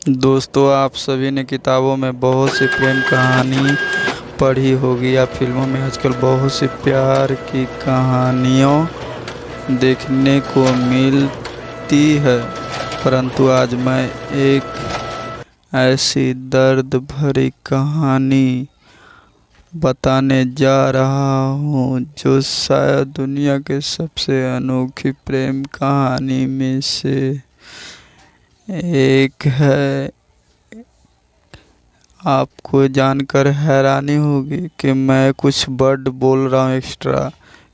दोस्तों, आप सभी ने किताबों में बहुत सी प्रेम कहानी पढ़ी होगी या फिल्मों में आजकल बहुत सी प्यार की कहानियों देखने को मिलती है। परंतु आज मैं एक ऐसी दर्द भरी कहानी बताने जा रहा हूँ जो शायद दुनिया के सबसे अनोखी प्रेम कहानी में से एक है। आपको जानकर हैरानी होगी कि मैं कुछ वर्ड बोल रहा हूँ एक्स्ट्रा,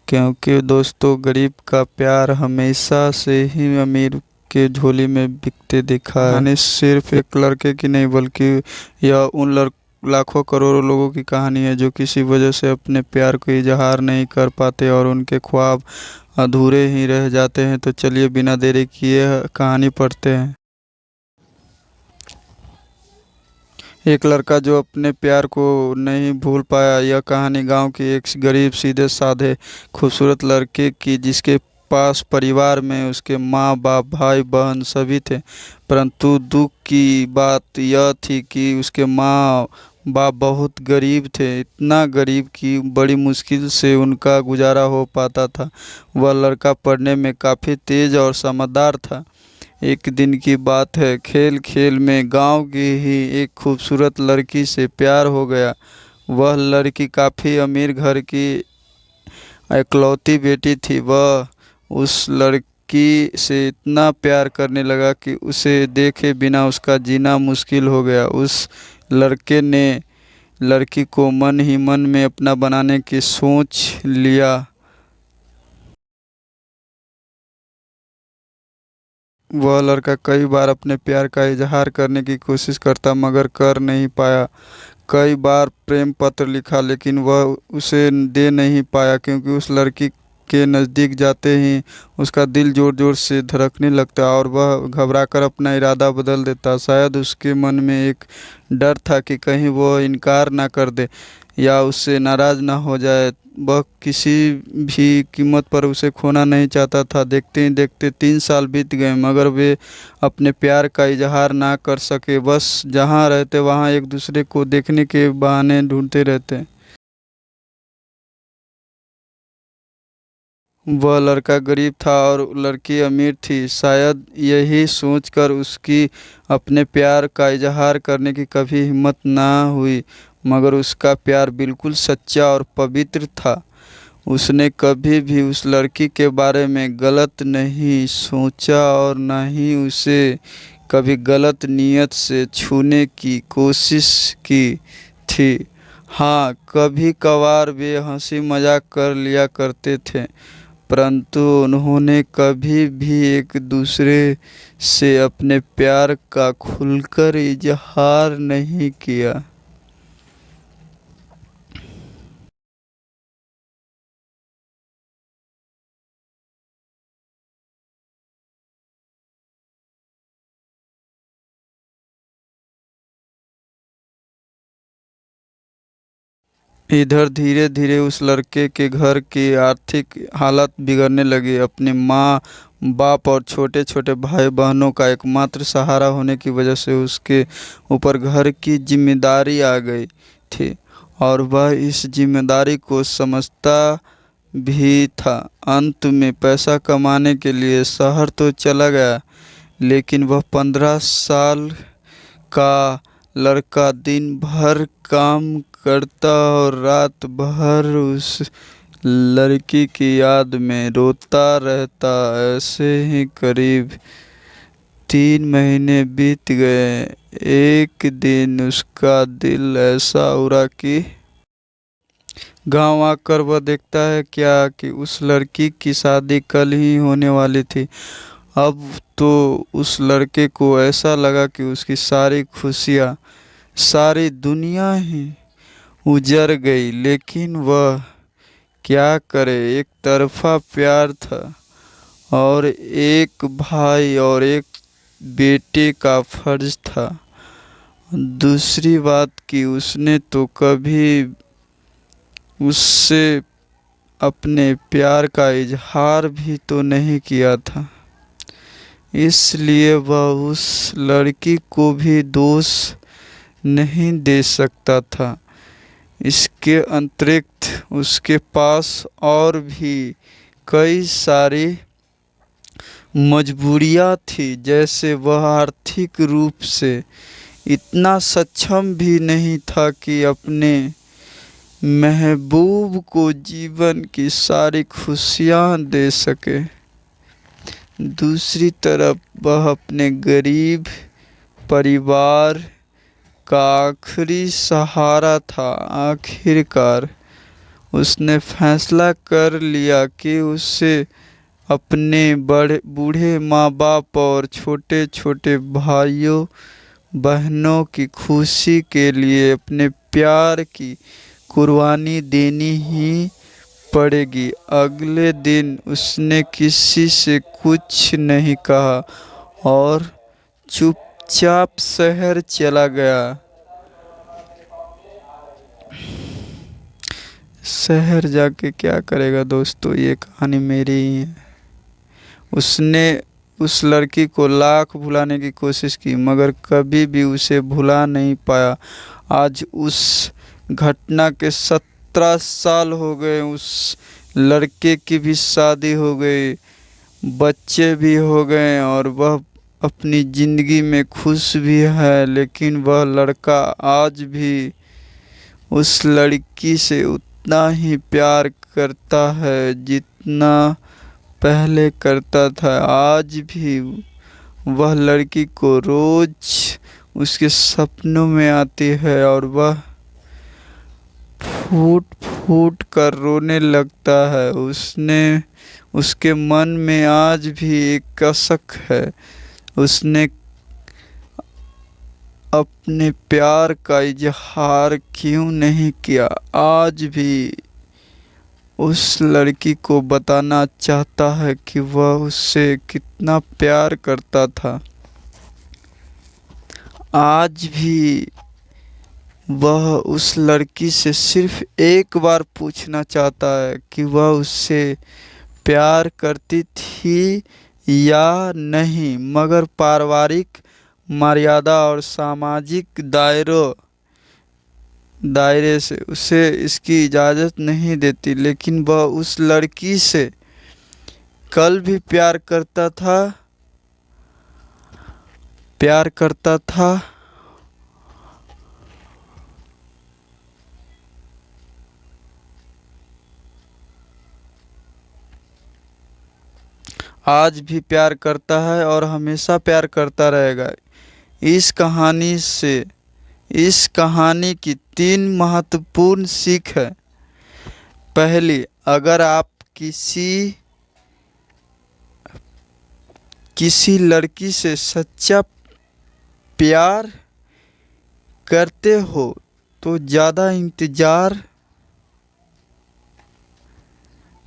क्योंकि दोस्तों, गरीब का प्यार हमेशा से ही अमीर के झोली में बिकते दिखा है। कहानी सिर्फ एक लड़के की नहीं, बल्कि यह उन लाखों करोड़ों लोगों की कहानी है जो किसी वजह से अपने प्यार को इजहार नहीं कर पाते और उनके ख्वाब अधूरे ही रह जाते हैं। तो चलिए बिना देरी किए कहानी पढ़ते हैं। एक लड़का जो अपने प्यार को नहीं भूल पाया। यह कहानी गांव की एक गरीब, सीधे साधे, खूबसूरत लड़के की, जिसके पास परिवार में उसके माँ बाप, भाई बहन सभी थे। परंतु दुख की बात यह थी कि उसके माँ बाप बहुत गरीब थे, इतना गरीब कि बड़ी मुश्किल से उनका गुजारा हो पाता था। वह लड़का पढ़ने में काफ़ी तेज और समझदार था। एक दिन की बात है, खेल खेल में गांव की ही एक खूबसूरत लड़की से प्यार हो गया। वह लड़की काफ़ी अमीर घर की इकलौती बेटी थी। वह उस लड़की से इतना प्यार करने लगा कि उसे देखे बिना उसका जीना मुश्किल हो गया। उस लड़के ने लड़की को मन ही मन में अपना बनाने की सोच लिया। वह लड़का कई बार अपने प्यार का इजहार करने की कोशिश करता, मगर कर नहीं पाया। कई बार प्रेम पत्र लिखा, लेकिन वह उसे दे नहीं पाया, क्योंकि उस लड़की के नज़दीक जाते ही उसका दिल जोर जोर से धड़कने लगता और वह घबराकर अपना इरादा बदल देता। शायद उसके मन में एक डर था कि कहीं वह इनकार ना कर दे या उससे नाराज़ ना हो जाए। वह किसी भी कीमत पर उसे खोना नहीं चाहता था। देखते ही देखते 3 साल बीत गए, मगर वे अपने प्यार का इजहार ना कर सके। बस जहाँ रहते वहाँ एक दूसरे को देखने के बहाने ढूंढते रहते। वह लड़का गरीब था और लड़की अमीर थी। शायद यही सोचकर उसकी अपने प्यार का इजहार करने की कभी हिम्मत ना हुई, मगर उसका प्यार बिल्कुल सच्चा और पवित्र था। उसने कभी भी उस लड़की के बारे में गलत नहीं सोचा और न ही उसे कभी गलत नीयत से छूने की कोशिश की थी। हाँ, कभी कभार वे हंसी मजाक कर लिया करते थे, परंतु उन्होंने कभी भी एक दूसरे से अपने प्यार का खुलकर इजहार नहीं किया। इधर धीरे धीरे उस लड़के के घर की आर्थिक हालत बिगड़ने लगी। अपनी माँ बाप और छोटे छोटे भाई बहनों का एकमात्र सहारा होने की वजह से उसके ऊपर घर की जिम्मेदारी आ गई थी, और वह इस जिम्मेदारी को समझता भी था। अंत में पैसा कमाने के लिए शहर तो चला गया, लेकिन वह 15 साल का लड़का दिन भर काम करता और रात भर उस लड़की की याद में रोता रहता। ऐसे ही करीब 3 महीने बीत गए। एक दिन उसका दिल ऐसा उड़ा कि गांव आकर वह देखता है क्या कि उस लड़की की शादी कल ही होने वाली थी। अब तो उस लड़के को ऐसा लगा कि उसकी सारी खुशियाँ, सारी दुनिया ही उजड़ गई। लेकिन वह क्या करे, एक तरफा प्यार था और एक भाई और एक बेटे का फर्ज था। दूसरी बात कि उसने तो कभी उससे अपने प्यार का इजहार भी तो नहीं किया था। इसलिए वह उस लड़की को भी दोष नहीं दे सकता था। इसके अतिरिक्त उसके पास और भी कई सारी मजबूरियां थी, जैसे वह आर्थिक रूप से इतना सक्षम भी नहीं था कि अपने महबूब को जीवन की सारी खुशियां दे सके। दूसरी तरफ वह अपने गरीब परिवार का आखिरी सहारा था। आखिरकार उसने फैसला कर लिया कि उसे अपने बड़े बूढ़े माँ बाप और छोटे छोटे भाइयों बहनों की खुशी के लिए अपने प्यार की कुर्बानी देनी ही पड़ेगी। अगले दिन उसने किसी से कुछ नहीं कहा और चुपचाप शहर चला गया। शहर जाके क्या करेगा दोस्तों, ये कहानी मेरी ही है। उसने उस लड़की को लाख भुलाने की कोशिश की मगर कभी भी उसे भुला नहीं पाया। आज उस घटना के 17 साल हो गए। उस लड़के की भी शादी हो गई, बच्चे भी हो गए और वह अपनी ज़िंदगी में खुश भी है। लेकिन वह लड़का आज भी उस लड़की से उतना ही प्यार करता है जितना पहले करता था। आज भी वह लड़की को रोज उसके सपनों में आती है और वह फूट फूट कर रोने लगता है। उसके मन में आज भी एक कसक है। उसने अपने प्यार का इजहार क्यों नहीं किया। आज भी उस लड़की को बताना चाहता है कि वह उससे कितना प्यार करता था। आज भी वह उस लड़की से सिर्फ एक बार पूछना चाहता है कि वह उससे प्यार करती थी या नहीं, मगर पारिवारिक मर्यादा और सामाजिक दायरे से उसे इसकी इजाज़त नहीं देती। लेकिन वह उस लड़की से कल भी प्यार करता था। आज भी प्यार करता है और हमेशा प्यार करता रहेगा। इस कहानी की 3 महत्वपूर्ण सीख है। पहली, अगर आप किसी लड़की से सच्चा प्यार करते हो तो ज़्यादा इंतज़ार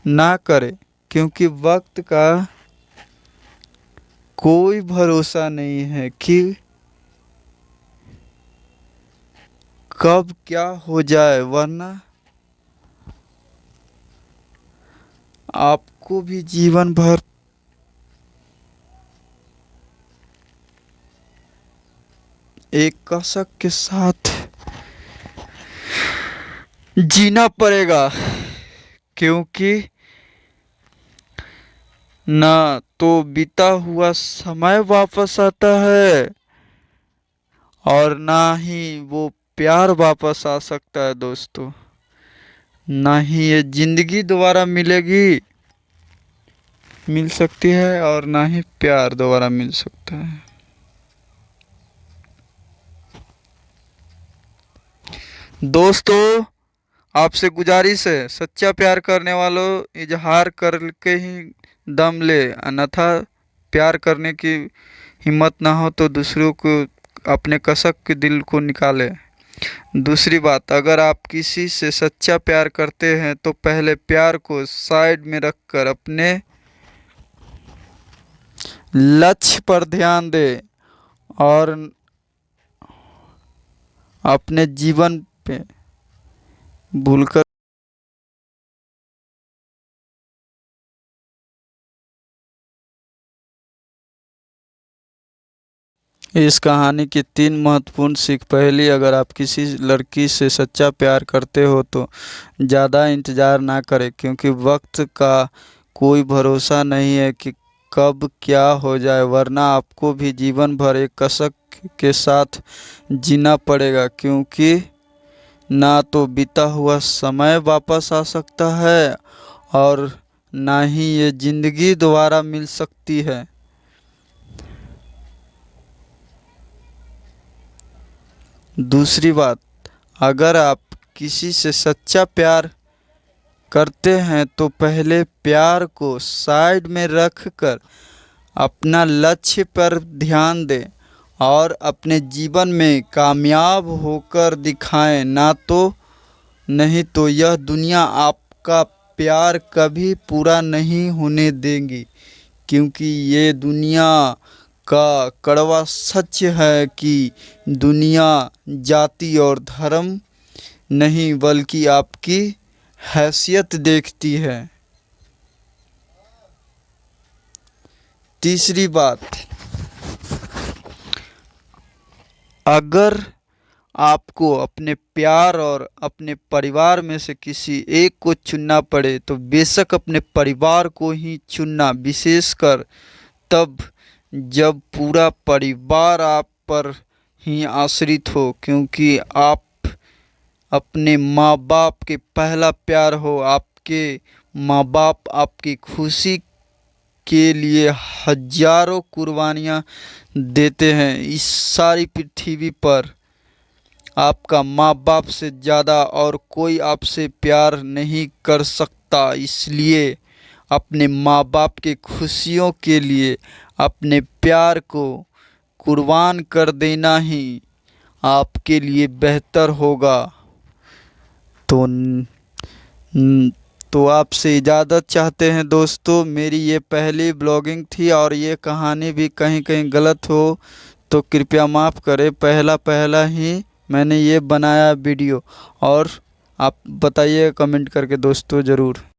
ना करें, क्योंकि वक्त का कोई भरोसा नहीं है कि कब क्या हो जाए, वरना आपको भी जीवन भर एक कसक के साथ जीना पड़ेगा। क्योंकि ना तो बीता हुआ समय वापस आता है और ना ही वो प्यार वापस आ सकता है दोस्तों। ना ही ये जिंदगी दोबारा मिल सकती है और ना ही प्यार दोबारा मिल सकता है। दोस्तों, आपसे गुजारिश है, सच्चा प्यार करने वालों इजहार करके ही दम ले, अन्यथा प्यार करने की हिम्मत ना हो तो दूसरों को अपने कसक के दिल को निकाले। दूसरी बात, अगर आप किसी से सच्चा प्यार करते हैं तो पहले प्यार को साइड में रखकर अपने लक्ष्य पर ध्यान दें और अपने जीवन पे भूलकर इस कहानी की 3 महत्वपूर्ण सीख। पहली, अगर आप किसी लड़की से सच्चा प्यार करते हो तो ज़्यादा इंतज़ार ना करें, क्योंकि वक्त का कोई भरोसा नहीं है कि कब क्या हो जाए, वरना आपको भी जीवन भर एक कसक के साथ जीना पड़ेगा, क्योंकि ना तो बीता हुआ समय वापस आ सकता है और ना ही ये ज़िंदगी दोबारा मिल सकती है। दूसरी बात, अगर आप किसी से सच्चा प्यार करते हैं तो पहले प्यार को साइड में रख कर अपना लक्ष्य पर ध्यान दें और अपने जीवन में कामयाब होकर दिखाएं। नहीं तो यह दुनिया आपका प्यार कभी पूरा नहीं होने देगी, क्योंकि ये दुनिया का कड़वा सच है कि दुनिया जाति और धर्म नहीं बल्कि आपकी हैसियत देखती है। तीसरी बात, अगर आपको अपने प्यार और अपने परिवार में से किसी एक को चुनना पड़े तो बेशक अपने परिवार को ही चुनना, विशेषकर तब जब पूरा परिवार आप पर ही आश्रित हो, क्योंकि आप अपने माँ बाप के पहला प्यार हो। आपके माँ बाप आपकी खुशी के लिए हजारों कुर्बानियाँ देते हैं। इस सारी पृथ्वी पर आपका माँ बाप से ज़्यादा और कोई आपसे प्यार नहीं कर सकता, इसलिए अपने माँ बाप के खुशियों के लिए अपने प्यार को कुर्बान कर देना ही आपके लिए बेहतर होगा। तो तो आपसे इजाज़त चाहते हैं दोस्तों। मेरी ये पहली ब्लॉगिंग थी और ये कहानी भी कहीं कहीं गलत हो तो कृपया माफ़ करें। पहला ही मैंने ये बनाया वीडियो, और आप बताइए कमेंट करके दोस्तों ज़रूर।